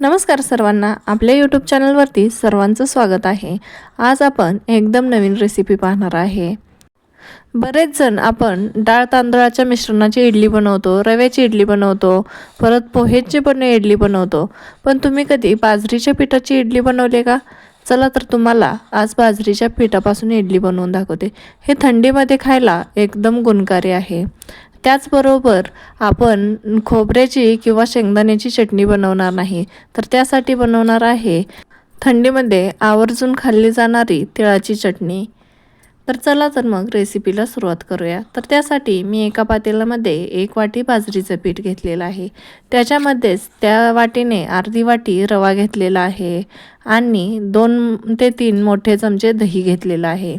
नमस्कार सर्वांना, आपल्या यूट्यूब चॅनलवरती सर्वांचं स्वागत आहे। आज आपण एकदम नवीन रेसिपी पाहणार आहे। बरेच जण आपण डाळ तांदळाच्या मिश्रणाची इडली बनवतो, रव्याची इडली बनवतो, परत पोहेची पण इडली बनवतो, पण तुम्ही कधी बाजरीच्या पिठाची इडली बनवली का? चला तर तुम्हाला आज बाजरीच्या पिठापासून इडली बनवून दाखवते। हे थंडीमध्ये खायला एकदम गुणकारी आहे। त्याचबरोबर आपण खोबऱ्याची किंवा शेंगदाण्याची चटणी बनवणार नाही, तर त्यासाठी बनवणार आहे थंडीमध्ये आवर्जून खाल्ली जाणारी तिळाची चटणी। तर चला तर मग रेसिपीला सुरुवात करूया। तर त्यासाठी मी एका पातेल्यामध्ये 1 वाटी बाजरीचं पीठ घेतलेलं आहे, त्याच्यामध्येच त्या वाटीने अर्धी वाटी रवा घेतलेला आहे आणि 2 ते 3 मोठे चमचे दही घेतलेलं आहे।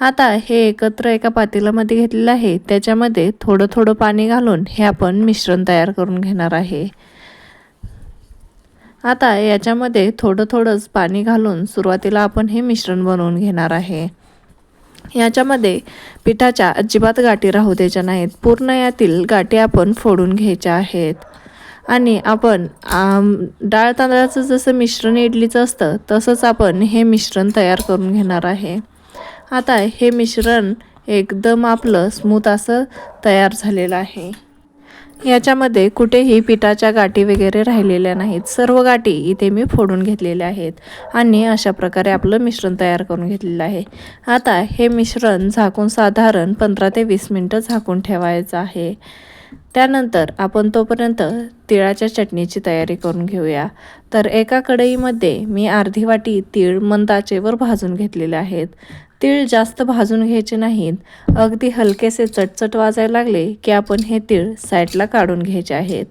आता हे एकत्र एका पातेल्यामध्ये घेतलेलं आहे, त्याच्यामध्ये थोडं थोडं पाणी घालून हे आपण मिश्रण तयार करून घेणार आहे। आता याच्यामध्ये थोडं थोडंच पाणी घालून सुरुवातीला आपण हे मिश्रण बनवून घेणार आहे। याच्यामध्ये पिठाच्या अजिबात गाठी राहू द्यायच्या नाहीत, पूर्ण यातील गाठी आपण फोडून घ्यायच्या आहेत। आणि आपण डाळ तांदळाचं जसं मिश्रण इडलीचं असतं तसंच आपण हे मिश्रण तयार करून घेणार आहे। आता हे मिश्रण एकदम आपलं स्मूथ असं तयार झालेलं आहे। याच्यामध्ये कुठेही पिठाच्या गाठी वगैरे राहिलेल्या नाहीत, सर्व गाठी इथे मी फोडून घेतलेल्या आहेत आणि अशा प्रकारे आपलं मिश्रण तयार करून घेतलेलं आहे। आता हे मिश्रण झाकून साधारण 15 ते 20 मिनिटं झाकून ठेवायचं आहे। त्यानंतर आपण तोपर्यंत तिळाच्या चटणीची तयारी करून घेऊया। तर एका कढईमध्ये मी अर्धी वाटी तीळ मंद आचेवर भाजून घेतलेले आहेत। तीळ जास्त भाजून घ्यायचे नाहीत, अगदी हलकेसे चटचट वाजायला लागले की आपण हे तीळ साईडला काढून घ्यायचे आहेत।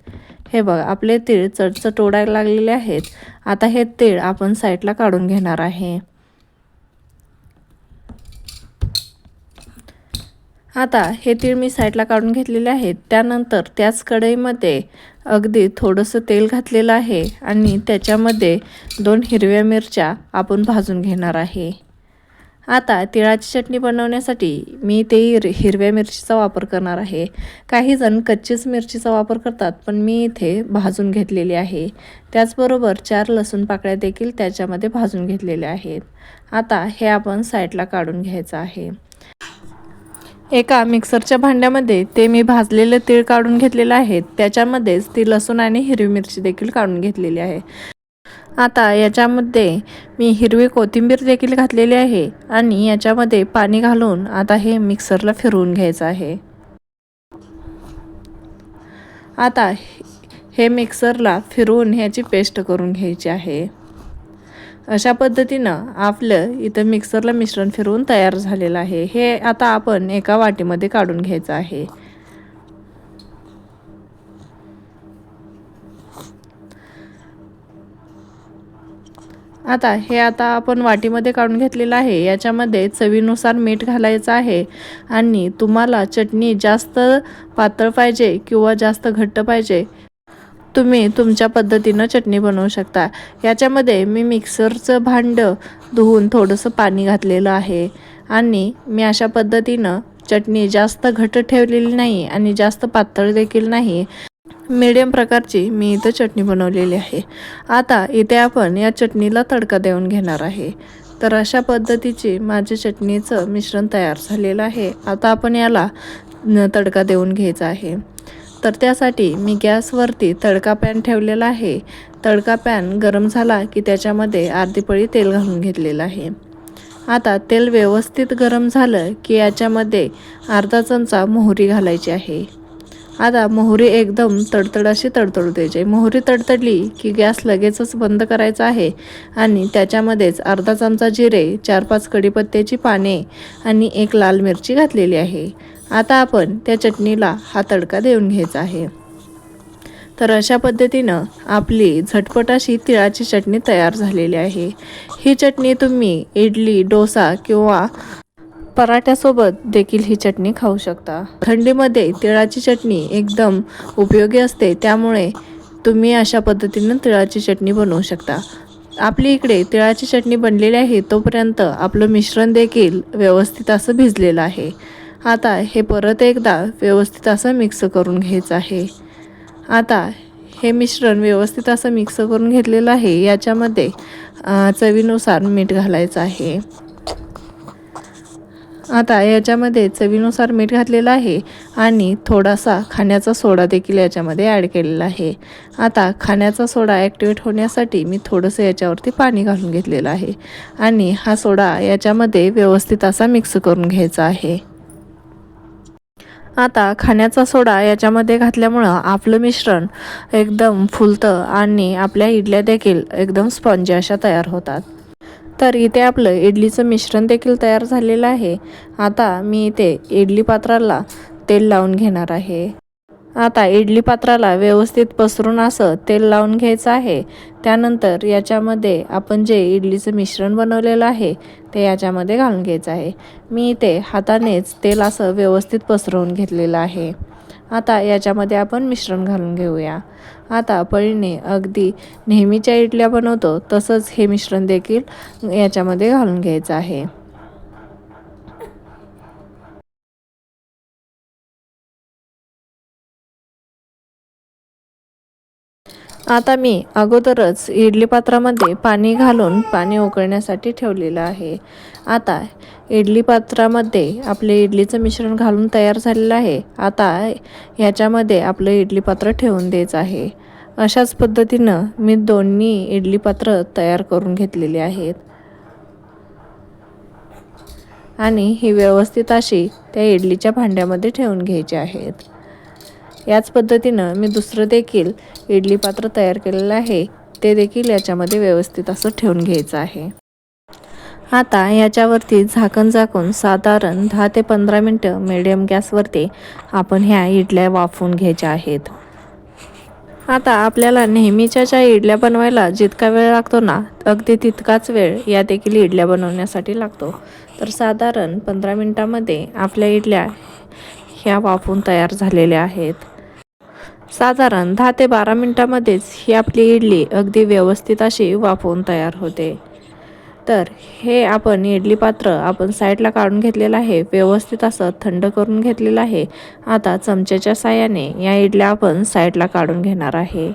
हे बघा, आपले तीळ चटचट ओढायला लागलेले आहेत। आता हे तीळ आपण साईडला काढून घेणार आहे। आता हे तीळ मी साईडला काढून घेतलेले आहेत। त्यानंतर त्याच कढईमध्ये अगदी थोडंसं तेल घातलेलं आहे आणि त्याच्यामध्ये 2 हिरव्या मिरच्या आपण भाजून घेणार आहे। आता तिळाची चटणी बनवण्यासाठी मी ते हिरव्या मिरचीचा वापर करणार आहे। काही जण कच्चीच मिरचीचा वापर करतात, पण मी इथे भाजून घेतलेली आहे। त्याचबरोबर 4 लसूण पाकळ्या देखील त्याच्यामध्ये भाजून घेतलेल्या आहेत। आता हे आपण साईडला काढून घ्यायचं आहे। एका मिक्सरच्या भांड्यामध्ये ते मी भाजलेले तीळ काढून घेतलेले आहेत, त्याच्यामध्येच ती लसूण आणि हिरवी मिरची देखील काढून घेतलेली आहे। आता याच्यामध्ये मी हिरवी कोथिंबीर देखील घातलेली आहे आणि याच्यामध्ये पाणी घालून आता हे मिक्सरला फिरवून घ्यायचं आहे। आता हे मिक्सरला फिरवून ह्याची पेस्ट करून घ्यायची आहे। अशा पद्धतीनं आपलं इथं मिक्सरला मिश्रण फिरवून तयार झालेलं आहे। हे आता आपण एका वाटीमध्ये काढून घ्यायचं आहे। आता आपण वाटीमध्ये काढून घेतलेलं आहे। याच्यामध्ये चवीनुसार मीठ घालायचं आहे आणि तुम्हाला चटणी जास्त पातळ पाहिजे किंवा जास्त घट्ट पाहिजे, तुम्ही तुमच्या पद्धतीनं चटणी बनवू शकता। याच्यामध्ये मी मिक्सरचं भांडं धुवून थोडंसं पाणी घातलेलं आहे आणि मी अशा पद्धतीनं चटणी जास्त घट्ट ठेवलेली नाही आणि जास्त पातळ देखील नाही, मीडियम प्रकारची मी इथं चटणी बनवलेली आहे। आता इथे आपण या चटणीला तडका देऊन घेणार आहे। तर अशा पद्धतीचे माझे चटणीचं मिश्रण तयार झालेलं आहे। आता आपण याला तडका देऊन घ्यायचा आहे। तर त्यासाठी मी गॅसवरती तडका पॅन ठेवलेला आहे। तडका पॅन गरम झाला की त्याच्यामध्ये अर्धी पळी तेल घालून घेतलेलं आहे। आता तेल व्यवस्थित गरम झालं की याच्यामध्ये अर्धा चमचा मोहरी घालायची आहे। आता मोहरी एकदम तडतड अशी तडतडू द्यायची। मोहरी तडतडली की गॅस लगेचच बंद करायचा आहे आणि त्याच्यामध्येच अर्धा चमचा जिरे, 4-5 कढीपत्त्याची पाने आणि 1 लाल मिरची घातलेली आहे। आता आपण त्या चटणीला हा तडका देऊन घ्यायचा आहे। तर अशा पद्धतीनं आपली झटपट अशी तिळाची चटणी तयार झालेली आहे। ही चटणी तुम्ही इडली, डोसा किंवा पराठ्यासोबत देखील ही चटणी खाऊ शकता। थंडीमध्ये तिळाची चटणी एकदम उपयोगी असते, त्यामुळे तुम्ही अशा पद्धतीनं तिळाची चटणी बनवू शकता। आपली इकडे तिळाची चटणी बनलेली आहे, तोपर्यंत आपलं मिश्रण देखील व्यवस्थित असं भिजलेलं आहे। आता हे परत एकदा व्यवस्थित असं मिक्स करून घ्यायचं आहे। आता हे मिश्रण व्यवस्थित असं मिक्स करून घेतलेलं आहे. याच्यामध्ये चवीनुसार मीठ घालायचं आहे. आता याच्यामध्ये चवीनुसार मीठ घातलेलं आहे आणि थोडासा खाण्याचा सोडा देखील याच्यामध्ये ॲड केलेला आहे. आता खाण्याचा सोडा ॲक्टिवेट होण्यासाठी मी थोडंसं याच्यावरती पाणी घालून घेतलेलं आहे आणि हा सोडा याच्यामध्ये व्यवस्थित असा मिक्स करून घ्यायचा आहे. आता खाण्याचा सोडा याच्यामध्ये घातल्यामुळं आपलं मिश्रण एकदम फुलतं आणि आपल्या इडल्या देखील एकदम स्पॉन्जी अशा तयार होतात. तर इथे आपलं इडलीचं मिश्रण देखील तयार झालेलं आहे. आता मी इथे इडली पात्राला तेल लावून घेणार आहे. आता इडली पात्राला व्यवस्थित पसरून असं तेल लावून घ्यायचं आहे. त्यानंतर याच्यामध्ये आपण जे इडलीचं मिश्रण बनवलेलं आहे ते याच्यामध्ये घालून घ्यायचं आहे. मी इथे हातानेच तेल असं व्यवस्थित पसरवून घेतलेलं आहे. आता याच्यामध्ये आपण मिश्रण घालून घेऊया. आता पळीने अगदी नेहमीच्या इडल्या बनवतो तसंच हे मिश्रण देखील याच्यामध्ये घालून घ्यायचं आहे. आता मी अगोदरच इडली पात्रामध्ये पाणी घालून पाणी उकळण्यासाठी ठेवलेलं आहे. आता इडली पात्रामध्ये आपले इडलीचं मिश्रण घालून तयार झालेलं आहे. आता ह्याच्यामध्ये आपलं इडली पात्र ठेवून द्यायचं आहे. अशाच पद्धतीनं मी दोन्ही इडली पात्र तयार करून घेतलेली आहेत आणि ही व्यवस्थित अशी त्या इडलीच्या भांड्यामध्ये ठेवून घ्यायची आहेत. याच पद्धतीनं मी दुसरं देखील इडली पात्र तयार केलेलं आहे ते देखील याच्यामध्ये व्यवस्थित असं ठेवून घ्यायचं आहे. आता याच्यावरती झाकण झाकून साधारण 10 ते 15 मिनटं मीडियम गॅसवरती आपण ह्या इडल्या वाफवून घ्यायच्या आहेत. आता आपल्याला नेहमीच्या ज्या इडल्या बनवायला जितका वेळ लागतो ना अगदी तितकाच वेळ या देखील इडल्या बनवण्यासाठी लागतो. तर साधारण 15 मिनटामध्ये आपल्या इडल्या ह्या वाफवून तयार झालेल्या आहेत. साधारण 10 ते 12 मिनटामध्येच ही आपली इडली अगदी व्यवस्थित अशी वाफवून तयार होते. तर हे आपण इडली पात्र आपण साईडला काढून घेतलेलं आहे. व्यवस्थित असं थंड करून घेतलेलं आहे. आता चमच्याच्या साहाय्याने या इडल्या आपण साईडला काढून घेणार आहे.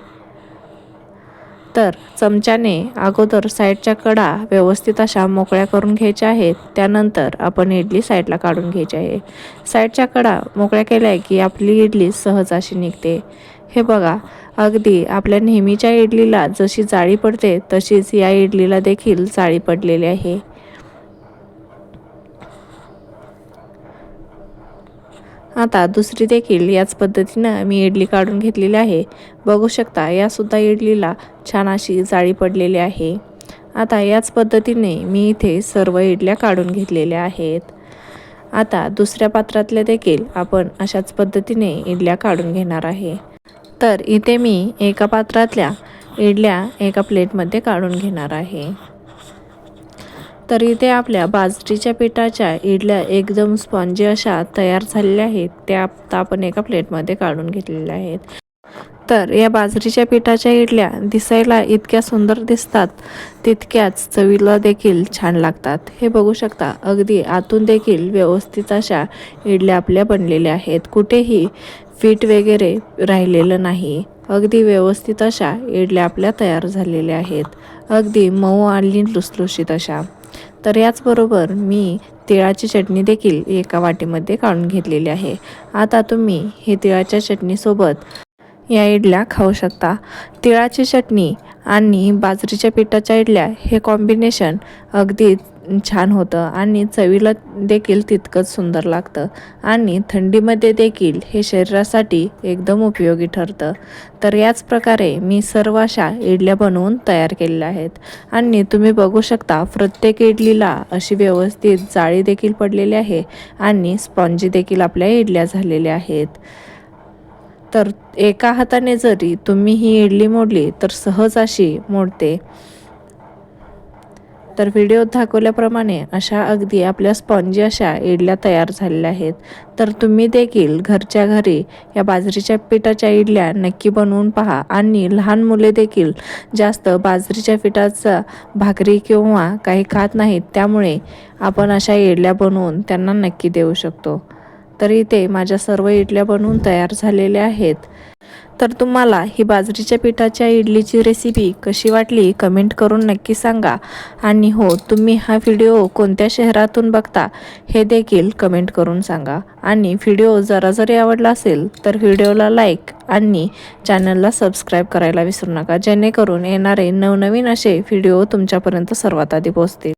तर चमच्याने अगोदर साईडच्या कडा व्यवस्थित अशा मोकळ्या करून घ्यायच्या आहेत. त्यानंतर आपण इडली साईडला काढून घ्यायची आहे. साईडच्या कडा मोकळ्या केल्या की आपली इडली सहज अशी निघते. हे बघा, अगदी आपल्या नेहमीच्या इडलीला जशी जाळी पडते तशीच या इडलीला देखील जाळी पडलेली आहे. आता दुसरी देखील याच पद्धतीनं मी इडली काढून घेतलेली आहे. बघू शकता यासुद्धा इडलीला छान अशी जाळी पडलेली आहे. आता याच पद्धतीने मी इथे सर्व इडल्या काढून घेतलेल्या आहेत. आता दुसऱ्या पात्रातल्या देखील आपण अशाच पद्धतीने इडल्या काढून घेणार आहे. तर इथे मी एका पात्रातल्या इडल्या एका प्लेटमध्ये काढून घेणार आहे. तर इथे आपल्या बाजरीच्या पिठाच्या इडल्या एकदम स्पॉन्जी अशा तयार झालेल्या आहेत. त्या आता आपण एका प्लेटमध्ये काढून घेतलेल्या आहेत. तर या बाजरीच्या पिठाच्या इडल्या दिसायला इतक्या सुंदर दिसतात तितक्याच चवीला देखील छान लागतात. हे बघू शकता अगदी आतून देखील व्यवस्थित अशा इडल्या आपल्या बनलेल्या आहेत. कुठेही पीठ वगैरे राहिलेलं नाही. अगदी व्यवस्थित अशा इडल्या आपल्या तयार झालेल्या आहेत. अगदी मऊ आणि लुसलुशीत अशा. तर याचबरोबर मी तिळाची चटणी देखील एका वाटीमध्ये काढून घेतलेली आहे. आता तुम्ही हे तिळाच्या चटणीसोबत या इडल्या खाऊ शकता. तिळाची चटणी आणि बाजरीच्या पिठाच्या इडल्या हे कॉम्बिनेशन अगदी छान होतं आणि चवीला देखील तितकंच सुंदर लागतं आणि थंडीमध्ये देखील हे शरीरासाठी एकदम उपयोगी ठरतं. तर याच प्रकारे मी सर्व अशा इडल्या बनवून तयार केलेल्या आहेत आणि तुम्ही बघू शकता प्रत्येक इडलीला अशी व्यवस्थित जाळी देखील पडलेली आहे आणि स्पॉन्जी देखील आपल्या इडल्या झालेल्या आहेत. तर एका हाताने जरी तुम्ही ही इडली मोडली तर सहज अशी मोडते. तर व्हिडिओत दाखवल्याप्रमाणे अशा अगदी आपल्या स्पॉन्जी अशा इडल्या तयार झालेल्या आहेत. तर तुम्ही देखील घरच्या घरी या बाजरीच्या पिठाच्या इडल्या नक्की बनवून पहा आणि लहान मुले देखील जास्त बाजरीच्या पिठाचा भाकरी किंवा काही खात नाहीत. त्यामुळे आपण अशा इडल्या बनवून त्यांना नक्की देऊ शकतो. तर इथे माझ्या सर्व इडल्या बनवून तयार झालेल्या आहेत. तर तुम्हाला ही बाजरीच्या पिठाच्या इडलीची रेसिपी कशी वाटली कमेंट करून नक्की सांगा. आणि हो, तुम्ही हा व्हिडिओ कोणत्या शहरातून बघता हे देखील कमेंट करून सांगा. आणि व्हिडिओ जरी आवडला असेल तर व्हिडिओला लाईक आणि चॅनलला सबस्क्राईब करायला विसरू नका, जेणेकरून येणारे नवनवीन असे व्हिडिओ तुमच्यापर्यंत सर्वात आधी पोहोचतील.